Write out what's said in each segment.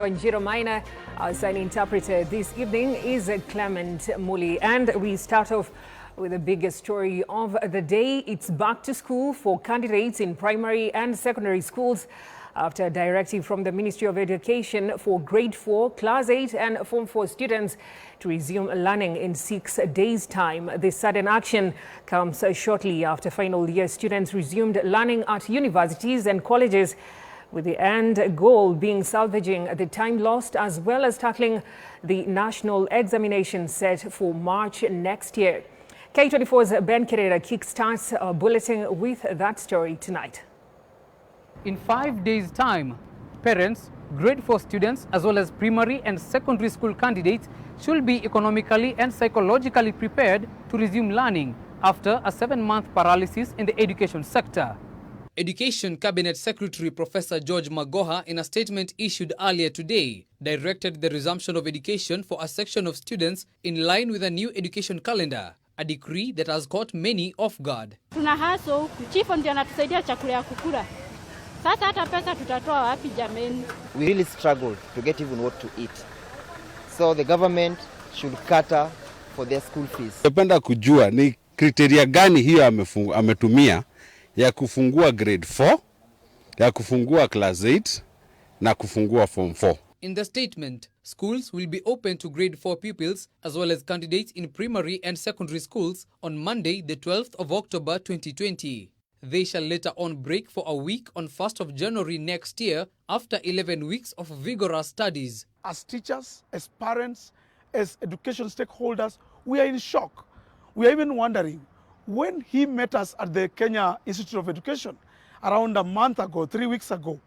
Njiro Maina, our sign interpreter this evening is Clement Muli, and we start off with the biggest story of the day. It's back to school for candidates in primary and secondary schools after a directive from the Ministry of Education for grade 4, class 8 and form 4 students to resume learning in 6 days' time. This sudden action comes shortly after final year students resumed learning at universities and colleges, with the end goal being salvaging the time lost as well as tackling the national examination set for March next year. K24's Ben Kerera kickstarts our bulletin with that story tonight. In 5 days' time, parents, grade 4 students as well as primary and secondary school candidates should be economically and psychologically prepared to resume learning after a 7-month paralysis in the education sector. Education Cabinet Secretary Professor George Magoha, in a statement issued earlier today, directed the resumption of education for a section of students in line with a new education calendar, a decree that has caught many off guard. Tuna haso, chifu ndio anatusaidia chakula ya kukula. Sasa hata pesa tutatoa wapi jameni? We really struggle to get even what to eat. So the government should cater for their school fees. Napenda kujua ni kriteria gani hiyo ametumia ya kufungua grade 4, ya kufungua class 8 na kufungua form 4. In the statement, schools will be open to grade 4 pupils as well as candidates in primary and secondary schools on Monday, the 12th of October 2020. They shall later on break for a week on 1st of January next year after 11 weeks of vigorous studies. As teachers, as parents, as education stakeholders, we are in shock. We are even wondering, when he met us at the Kenya Institute of Education around a month ago, 3 weeks ago,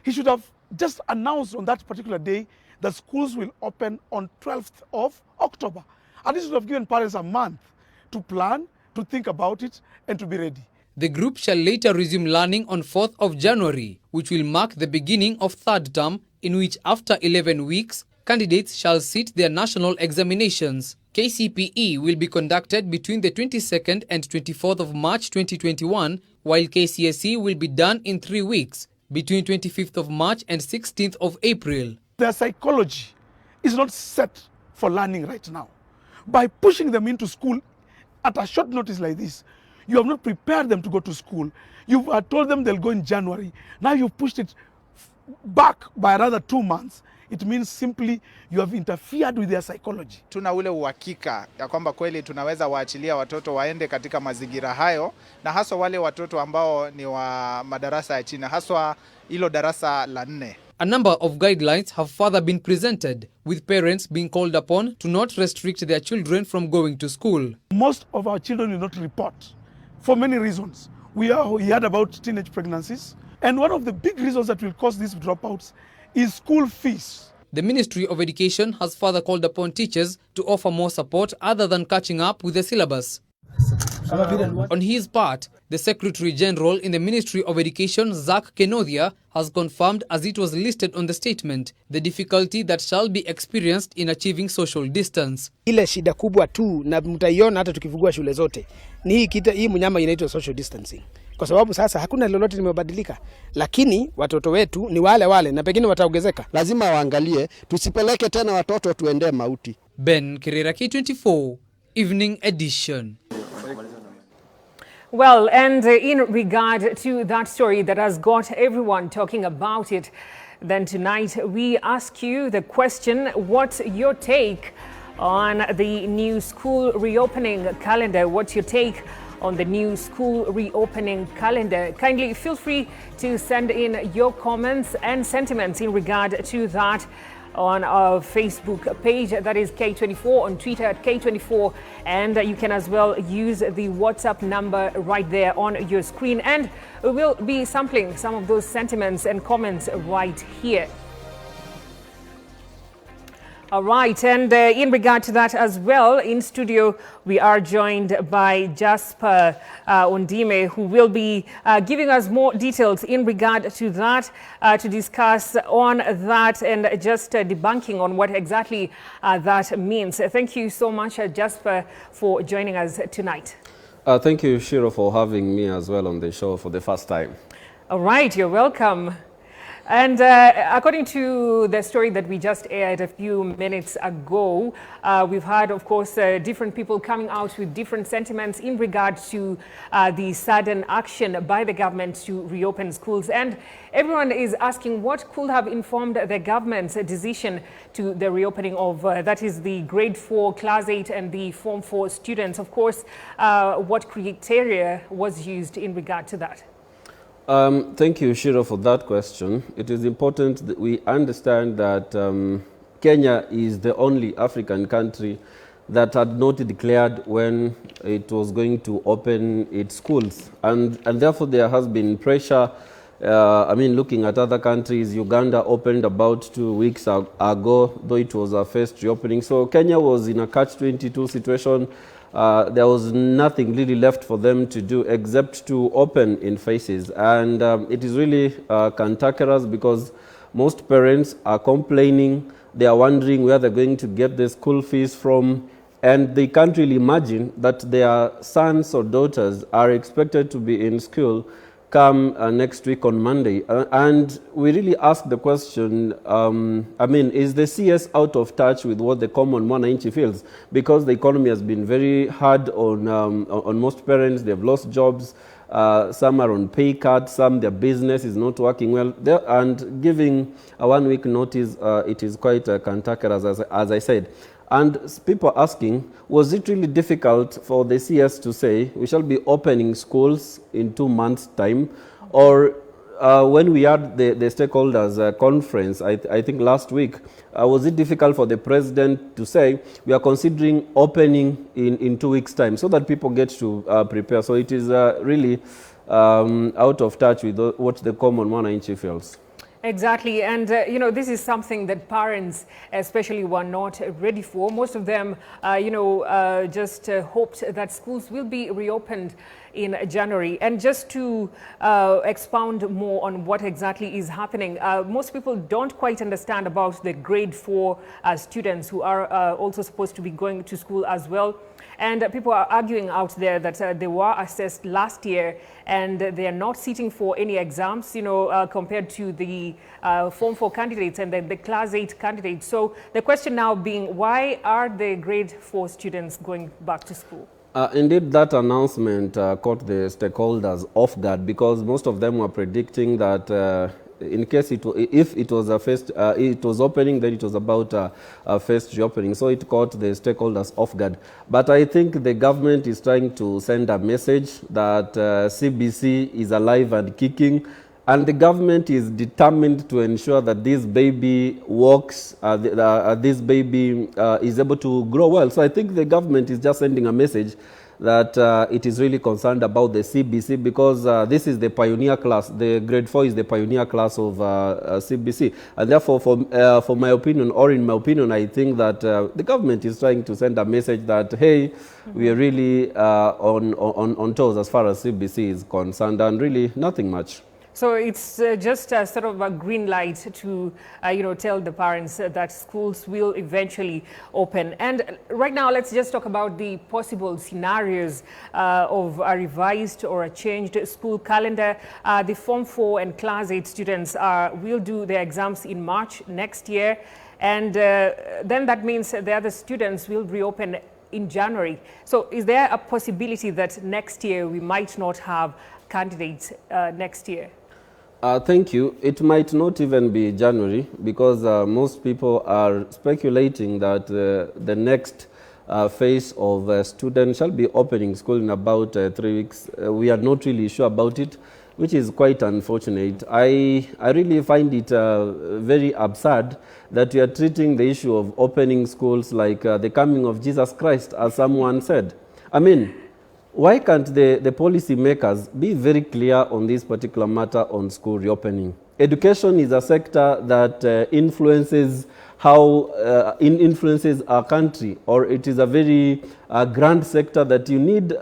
he should have just announced on that particular day that schools will open on 12th of October. And this would have given parents a month to plan, to think about it, and to be ready. The group shall later resume learning on 4th of January, which will mark the beginning of third term, in which after 11 weeks, candidates shall sit their national examinations. KCPE will be conducted between the 22nd and 24th of March 2021, while KCSE will be done in 3 weeks, between 25th of March and 16th of April. Their psychology is not set for learning right now. By pushing them into school at a short notice like this, you have not prepared them to go to school. You have told them they'll go in January. Now you've pushed it back by another 2 months. It means simply you have interfered with their psychology. Tuna ule uhakika ya kwamba kweli tunaweza waachilia watoto waende katika mazingira hayo, na haswa wale watoto ambao ni wa madarasa ya chini, haswa hilo darasa la 4. A number of guidelines have further been presented, with parents being called upon to not restrict their children from going to school. Most of our children will not report for many reasons. We heard about teenage pregnancies, and one of the big reasons that will cause these dropouts is school fees. The Ministry of Education has further called upon teachers to offer more support other than catching up with the syllabus. On his part, the Secretary General in the Ministry of Education, Zach Kenodia, has confirmed, as it was listed on the statement, the difficulty that shall be experienced in achieving social distance. Ile shida kubwa tu, na mtaiona hata tukifungua shule zote, ni hii mnyama inaitwa social distancing. Kwa sababu sasa hakuna lolote limebadilika, lakini watoto wetu ni wale wale na pengine wataongezeka. Lazima waangalie, tusipeleke tena watoto tuende mauti. Ben Kerera, K24 Evening Edition. Well, and in regard to that story that has got everyone talking about it, then tonight we ask you the question, what's your take on the new school reopening calendar? What's your take on the new school reopening calendar? Kindly feel free to send in your comments and sentiments in regard to that on our Facebook page, that is K24, on Twitter at K24, and you can as well use the WhatsApp number right there on your screen, and we will be sampling some of those sentiments and comments right here. All right, and in regard to that as well, in studio we are joined by Jasper Ondime, who will be giving us more details in regard to that, to discuss on that and just debunking on what exactly that means. Thank you so much, Jasper, for joining us tonight. Thank you, Shiro, for having me as well on the show for the first time. All right, you're welcome. And according to the story that we just aired a few minutes ago, we've had, of course, different people coming out with different sentiments in regard to the sudden action by the government to reopen schools. And everyone is asking what could have informed the government's decision to the reopening of, that is the grade 4, class 8 and the form 4 students. Of course, what criteria was used in regard to that? Thank you, Shiro, for that question. It is important that we understand that Kenya is the only African country that had not declared when it was going to open its schools. And therefore, there has been pressure. Looking at other countries, Uganda opened about 2 weeks ago, though it was a first reopening. So Kenya was in a catch-22 situation. There was nothing really left for them to do except to open in phases. And it is really cantankerous because most parents are complaining. They are wondering where they're going to get the school fees from. And they can't really imagine that their sons or daughters are expected to be in school come next week on Monday. And we really ask the question, is the CS out of touch with what the common mwananchi feels? Because the economy has been very hard on most parents. They've lost jobs. Some are on pay cut. Some, their business is not working well. And giving a 1 week notice, it is quite cantankerous, as I said. And people are asking, was it really difficult for the CS to say, we shall be opening schools in 2 months' time? Or when we had the stakeholders conference, I think last week, was it difficult for the president to say, we are considering opening in 2 weeks' time, so that people get to prepare? So it is really out of touch with what the common mwananchi feels. Exactly. And, this is something that parents especially were not ready for. Most of them, just hoped that schools will be reopened in January. And just to expound more on what exactly is happening, most people don't quite understand about the grade 4 students who are also supposed to be going to school as well. And people are arguing out there that they were assessed last year and they are not sitting for any exams, compared to the Form 4 candidates and then the Class 8 candidates. So the question now being, why are the grade 4 students going back to school? Indeed, that announcement caught the stakeholders off guard because most of them were predicting that in case if it was it was opening, then it was about a first reopening. So it caught the stakeholders off guard. But I think the government is trying to send a message that CBC is alive and kicking. And the government is determined to ensure that this baby walks, this baby is able to grow well. So I think the government is just sending a message that it is really concerned about the CBC because this is the pioneer class. The grade 4 is the pioneer class of CBC. And therefore, for my opinion, or in my opinion, I think that the government is trying to send a message that, hey, we are really on toes as far as CBC is concerned, and really nothing much. So it's just a sort of a green light to, tell the parents that schools will eventually open. And right now, let's just talk about the possible scenarios of a revised or a changed school calendar. The Form 4 and Class 8 students will do their exams in March next year. And then that means the other students will reopen in January. So is there a possibility that next year we might not have candidates next year? Thank you. It might not even be January because most people are speculating that the next phase of students shall be opening school in about 3 weeks. We are not really sure about it, which is quite unfortunate. I really find it very absurd that we are treating the issue of opening schools like the coming of Jesus Christ, as someone said. Why can't the policy makers be very clear on this particular matter on school reopening? Education is a sector that influences influences our country, or it is a very grand sector that you need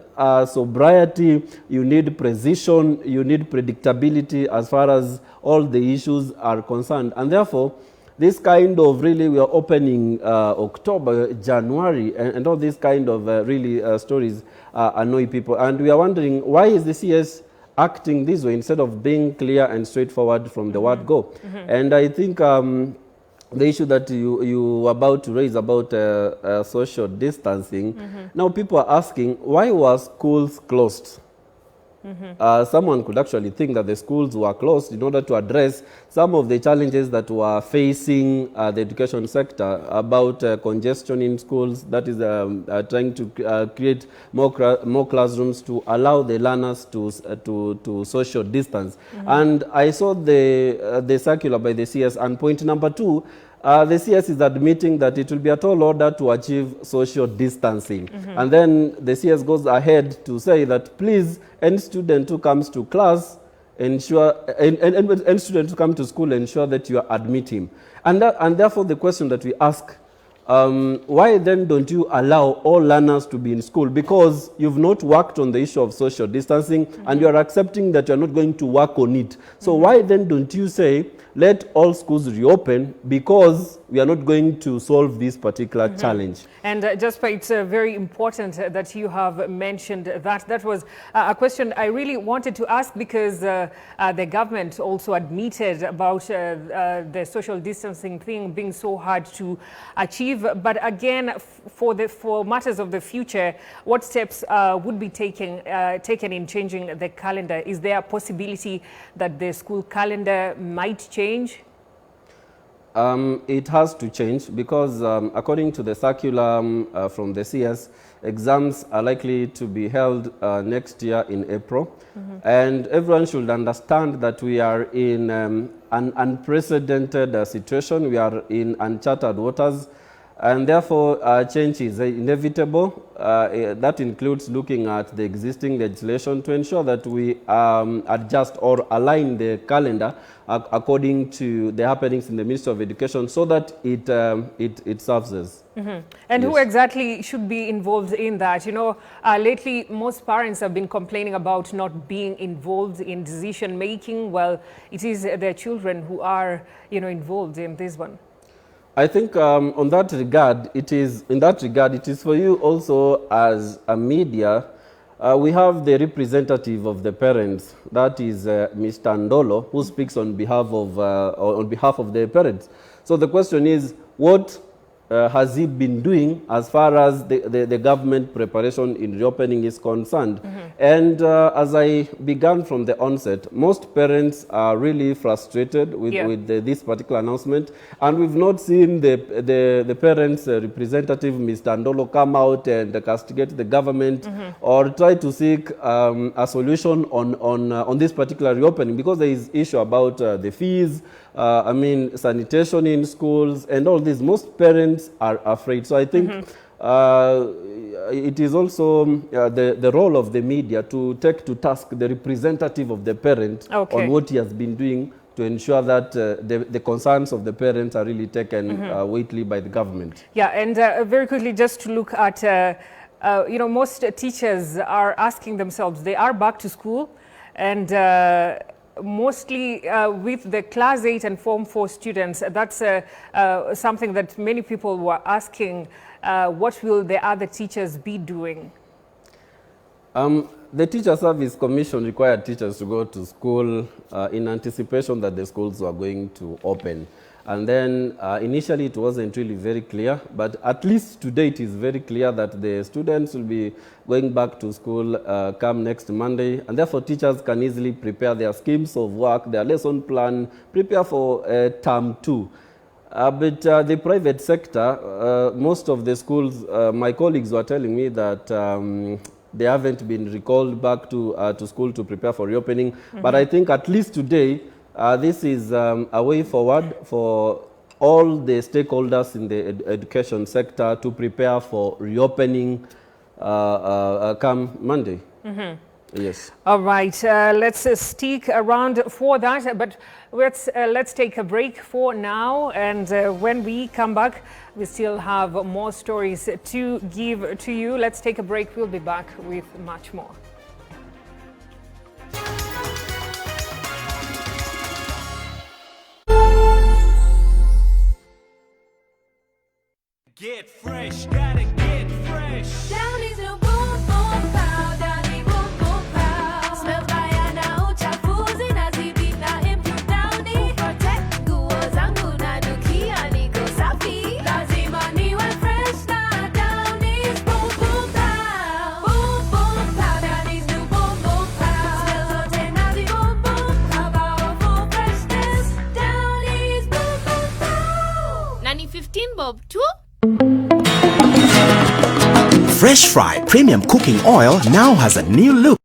sobriety, you need precision, you need predictability as far as all the issues are concerned. And therefore, this kind of really, we are opening October, January, and all these kind of really stories annoy people. And we are wondering, why is the CS acting this way instead of being clear and straightforward from the word go. And I think the issue that you were about to raise about social distancing, now people are asking, why were schools closed? Someone could actually think that the schools were closed in order to address some of the challenges that were facing the education sector about congestion in schools, that is trying to create more classrooms to allow the learners to social distance. And I saw the circular by the CS, and point number 2, the CS is admitting that it will be a tall order to achieve social distancing. And then the CS goes ahead to say that please, any student who comes to class, ensure, any student who comes to school, ensure that you admit him. And therefore the question that we ask, why then don't you allow all learners to be in school? Because you've not worked on the issue of social distancing and you are accepting that you're not going to work on it. So why then don't you say, let all schools reopen, because we are not going to solve this particular challenge? And Jasper, it's very important that you have mentioned that. That was a question I really wanted to ask, because the government also admitted about the social distancing thing being so hard to achieve. But again, for matters of the future, what steps would be taken in changing the calendar? Is there a possibility that the school calendar might change? It has to change because according to the circular from the CS, exams are likely to be held next year in April. And everyone should understand that we are in an unprecedented situation. We are in uncharted waters. And therefore, change is inevitable. That includes looking at the existing legislation to ensure that we adjust or align the calendar according to the happenings in the Ministry of Education, so that it serves us. And who exactly should be involved in that? You know, lately most parents have been complaining about not being involved in decision making. Well, it is their children who are, involved in this one. I think on that regard, it is for you also as a media. We have the representative of the parents, that is Mr. Ndolo, who speaks on behalf of the parents. So the question is, what has he been doing as far as the government preparation in reopening is concerned? And as I began from the onset, most parents are really frustrated with this particular announcement, and we've not seen the parents' representative, Mr. Ndolo, come out and castigate the government or try to seek a solution on this particular reopening, because there is issue about the fees, sanitation in schools and all this. Most parents are afraid. So I think it is also the role of the media to take to task the representative of the parent on what he has been doing to ensure that the concerns of the parents are really taken weightly by the government. Yeah, and very quickly, just to look at, most teachers are asking themselves, they are back to school, and mostly with the Class 8 and Form 4 students, that's something that many people were asking, what will the other teachers be doing? The Teacher Service Commission required teachers to go to school in anticipation that the schools were going to open. And then initially it wasn't really very clear, but at least today it is very clear that the students will be going back to school come next Monday, and therefore teachers can easily prepare their schemes of work, their lesson plan, prepare for term 2. But the private sector, most of the schools, my colleagues were telling me that they haven't been recalled back to school to prepare for reopening. But I think at least today, this is a way forward for all the stakeholders in the education sector to prepare for reopening come Monday. Yes. All right. Let's stick around for that, but let's take a break for now. And when we come back, we still have more stories to give to you. Let's take a break. We'll be back with much more. Get fresh, gotta get fresh. Down is no boom boom pow, down is boom boom pow. Smell fire now, bob tu. Fresh Fry Premium Cooking Oil now has a new look.